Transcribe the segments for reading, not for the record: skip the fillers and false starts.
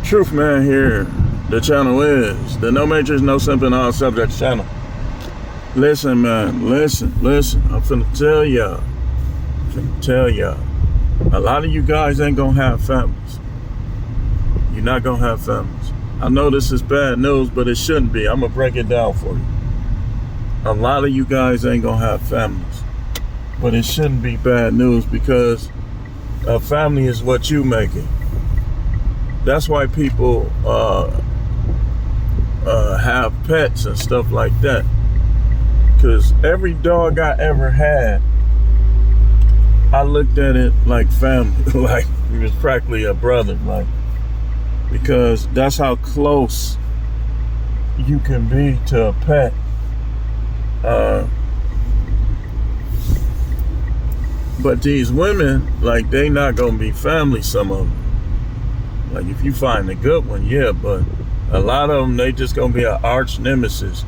Truth Man here. The channel is the No Matrix, No Simping, All Subjects channel. Listen, man, listen. I'm finna tell y'all. A lot of you guys ain't gonna have families. You're not gonna have families. I know this is bad news, but it shouldn't be. I'm gonna break it down for you. A lot of you guys ain't gonna have families, but it shouldn't be bad news because a family is what you make it. That's why people have pets and stuff like that. Because every dog I ever had, I looked at it like family, like it was practically a brother, like, because that's how close you can be to a pet. But these women, like, they not gonna be family, some of them. Like, if you find a good one, yeah, but a lot of them, they just gonna be an arch nemesis.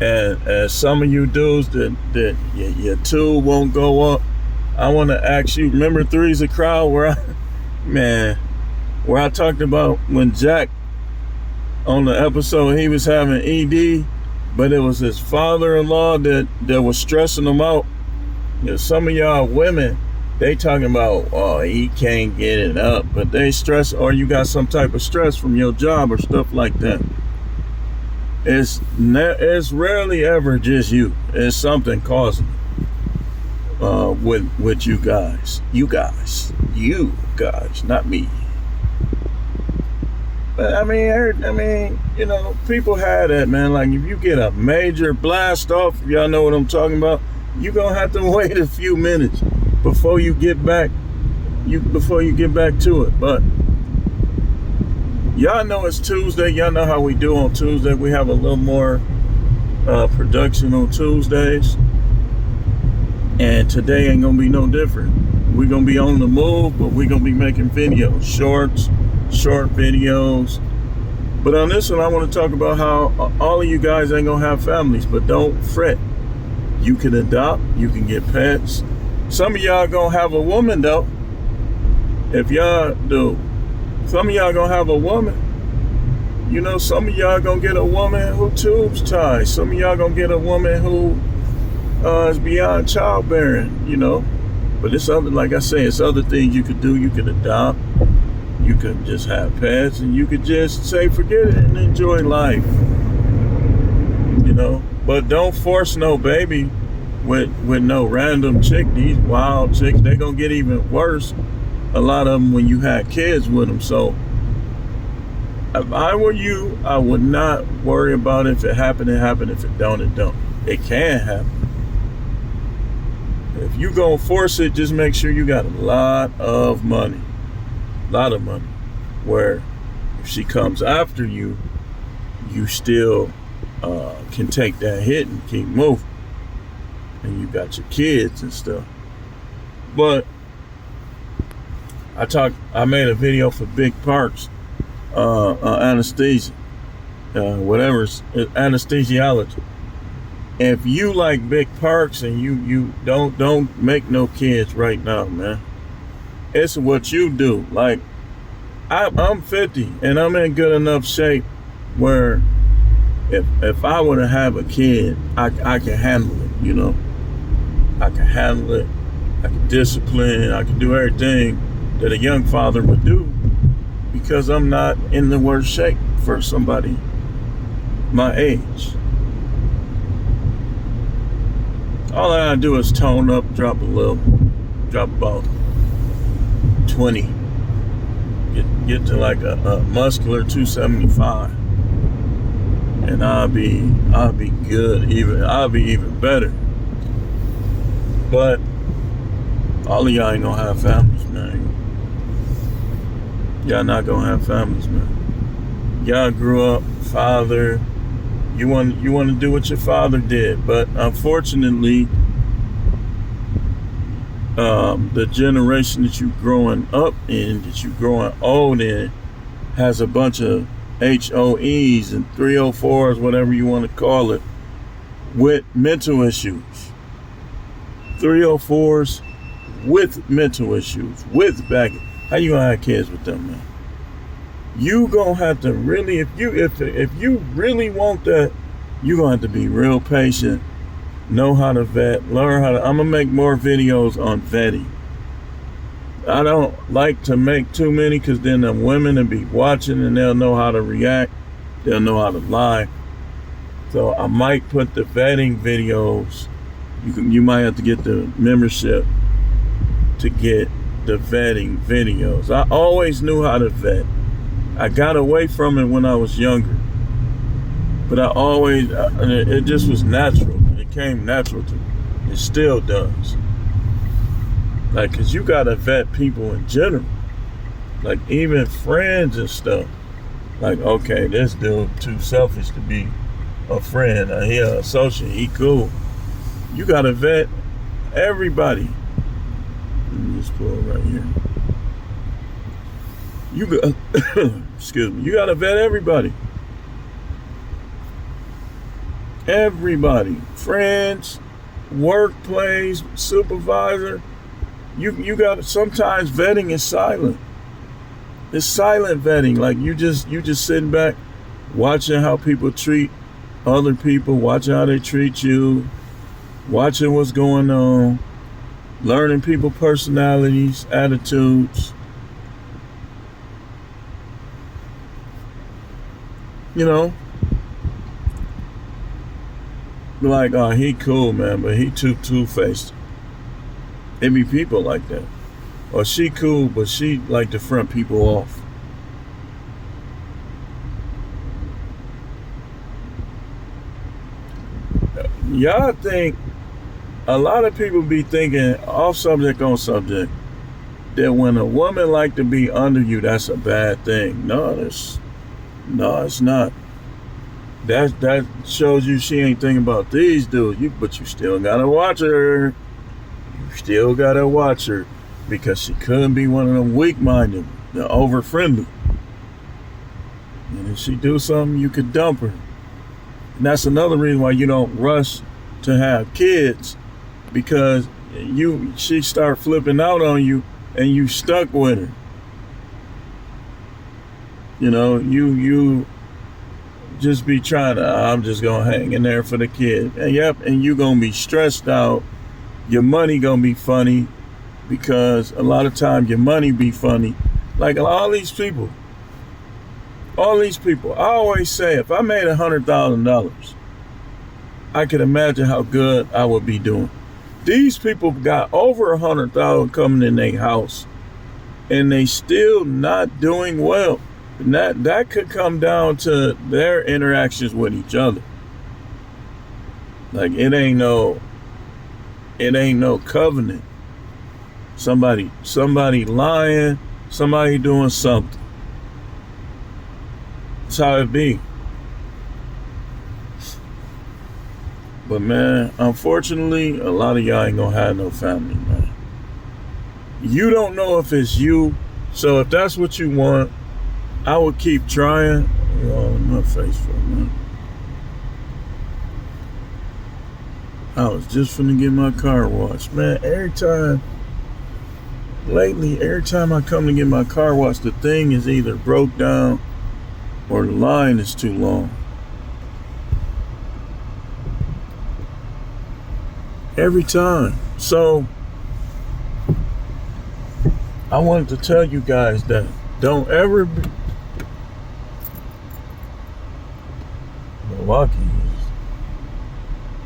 And some of you dudes that your tool won't go up, I want to ask you, remember Three's a Crowd where I talked about when Jack, on the episode, he was having ED, but it was his father-in-law that was stressing him out. You know, some of y'all women, they talking about, oh, he can't get it up, but they stress, or you got some type of stress from your job or stuff like that. It's rarely ever just you. It's something causing it with you guys. You guys, not me. But I mean, you know, people have that, man. Like, if you get a major blast off, y'all know what I'm talking about, you're gonna have to wait a few minutes before you get back to it. But y'all know it's Tuesday. Y'all know how we do on Tuesday. We have a little more production on Tuesdays. And today ain't gonna be no different. We're gonna be on the move, but we're gonna be making videos, short videos. But on this one, I want to talk about how all of you guys ain't gonna have families, but don't fret. You can adopt, you can get pets. Some of y'all gonna have a woman though. If y'all do, some of y'all gonna have a woman. You know, some of y'all gonna get a woman who tubes tie. Some of y'all gonna get a woman who is beyond childbearing, you know. But it's other, like I say, it's other things you could do. You could adopt, you could just have pets, and you could just say forget it and enjoy life. You know, but don't force no baby with no random chick. These wild chicks, they gonna get even worse. A lot of them when you had kids with them. So if I were you, I would not worry about it. If it happened, it happened. If it don't, it don't. It can happen. If you gonna force it, just make sure you got a lot of money. Where if she comes after you, you still can take that hit and keep moving. And you got your kids and stuff. But I made a video for Big Parks, anesthesia, anesthesiology. If you like Big Parks and you don't make no kids right now, man. It's what you do. Like, I'm 50 and I'm in good enough shape where if I were to have a kid, I can handle it, you know. I can handle it. I can discipline. I can do everything that a young father would do because I'm not in the worst shape for somebody my age. All I gotta do is tone up, drop about 20, get to like a muscular 275, and I'll be good. I'll be even better. But all of y'all ain't gonna have families, man. Y'all not gonna have families, man. Y'all grew up, father. You want to do what your father did, but unfortunately, the generation that you growing up in, that you growing old in, has a bunch of HOEs and 304s, whatever you want to call it, with mental issues. 304s with mental issues, with baggage. How you gonna have kids with them, man? You gonna have to really, if you really want that, you gonna have to be real patient, know how to vet, learn how to. I'm gonna make more videos on vetting. I don't like to make too many because then the women will be watching and they'll know how to react. They'll know how to lie. So I might put the vetting videos. You might have to get the membership to get the vetting videos. I always knew how to vet. I got away from it when I was younger. But I always, it just was natural. It came natural to me. It still does. Like, cause you gotta vet people in general. Like even friends and stuff. Like, okay, this dude too selfish to be a friend. He an associate, he cool. You gotta vet everybody. Let me just pull right here. You got, excuse me. You gotta vet everybody. Everybody, friends, workplace, supervisor. You got, sometimes vetting is silent. It's silent vetting. Like you just sitting back, watching how people treat other people, watching how they treat you, watching what's going on, learning people personalities, attitudes. You know, like, oh, he cool, man, but he too two-faced. It be people like that. Or she cool, but she like to front people off. Y'all think, a lot of people be thinking, off subject on subject, that when a woman like to be under you, that's a bad thing. No, it's not. That shows you she ain't thinking about these dudes. But you still gotta watch her. You still gotta watch her, because she could be one of them weak-minded, the over-friendly. And if she do something, you could dump her. And that's another reason why you don't rush to have kids, because she start flipping out on you and you stuck with her. You know, you just be trying to, I'm just gonna hang in there for the kid. And yep, and you gonna be stressed out. Your money gonna be funny, because a lot of times your money be funny. Like all these people, I always say, if I made $100,000, I could imagine how good I would be doing. These people got over 100,000 coming in their house, and they still not doing well. And that could come down to their interactions with each other. Like it ain't no covenant. Somebody lying, somebody doing something. That's how it be. But man, unfortunately, a lot of y'all ain't gonna have no family, man. You don't know if it's you. So if that's what you want, I would keep trying. Oh, my face full, man. I was just finna get my car washed. Man, every time I come to get my car washed, the thing is either broke down or the line is too long. Every time. So I wanted to tell you guys that don't ever be Milwaukee.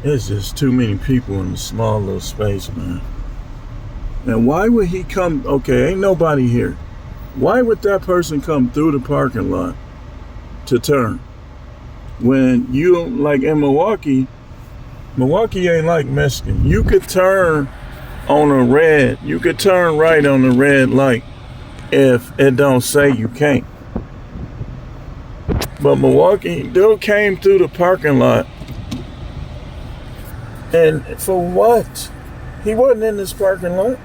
It's just too many people in a small little space, man. And why would he come? Okay, ain't nobody here. Why would that person come through the parking lot to turn? When you, like in Milwaukee ain't like Michigan. You could turn on a red. You could turn right on the red light if it don't say you can't. But Milwaukee, dude came through the parking lot. And for what? He wasn't in this parking lot.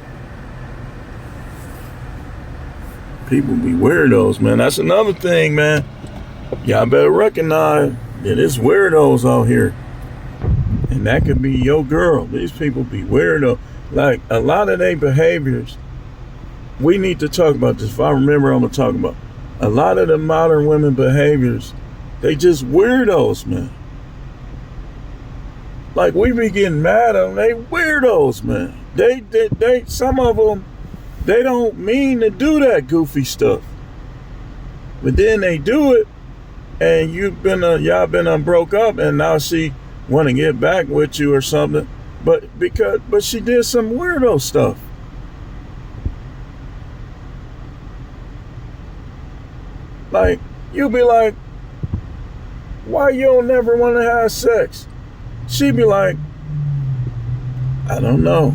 People be weirdos, man. That's another thing, man. Y'all better recognize that it's weirdos out here. And that could be your girl. These people be weirdo. Like, a lot of their behaviors, we need to talk about this. If I remember, I'm going to talk about. A lot of the modern women behaviors, they just weirdos, man. Like, we be getting mad at them. They weirdos, man. They some of them, they don't mean to do that goofy stuff. But then they do it, and y'all been broke up, and now she want to get back with you or something. But she did some weirdo stuff. Like, you be like, why you don't never want to have sex? She be like, I don't know.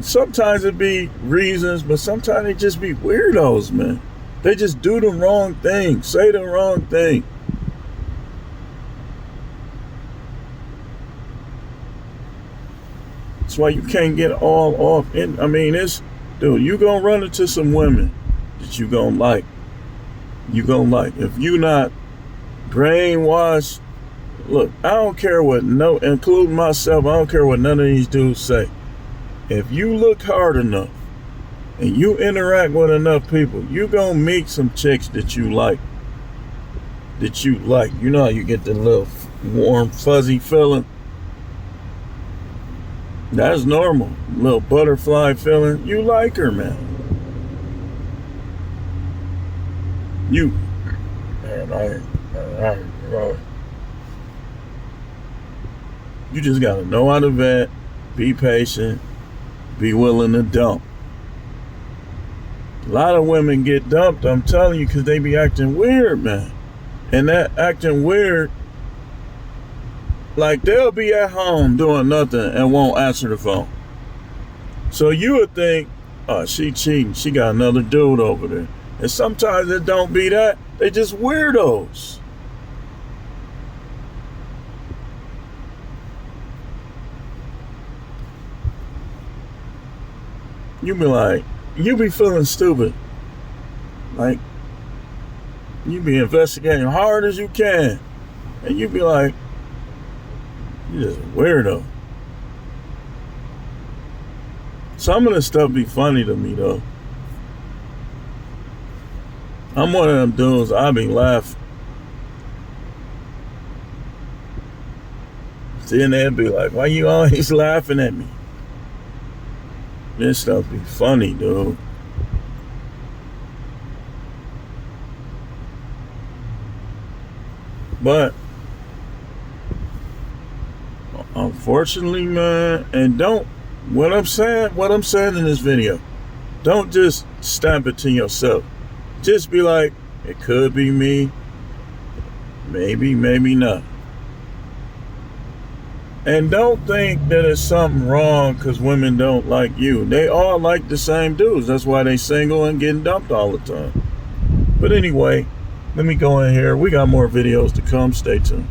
Sometimes it be reasons, but sometimes they just be weirdos, man. They just do the wrong thing, say the wrong thing. That's why you can't get all off. Dude, you gonna run into some women that you gonna like. You gonna like. If you not brainwashed, look, I don't care what, including myself, I don't care what none of these dudes say. If you look hard enough and you interact with enough people, you gonna meet some chicks that you like. You know how you get the little warm, fuzzy feeling? That's normal. Little butterfly feeling. You like her, man. You just gotta know how to vet, be patient, be willing to dump. A lot of women get dumped, I'm telling you, because they be acting weird, man. And that acting weird, like, they'll be at home doing nothing and won't answer the phone. So you would think, oh, she cheating. She got another dude over there. And sometimes it don't be that. They just weirdos. You be feeling stupid. Like, you be investigating hard as you can. And you be like, you're just a weirdo. Some of this stuff be funny to me, though. I'm one of them dudes, I be laughing. Then they'll be like, why you always laughing at me? This stuff be funny, dude. But unfortunately, man, and what I'm saying in this video, don't just stamp it to yourself. Just be like, it could be me, maybe not. And don't think that it's something wrong because women don't like you. They all like the same dudes. That's why they single and getting dumped all the time. But anyway, let me go in here. We got more videos to come. Stay tuned.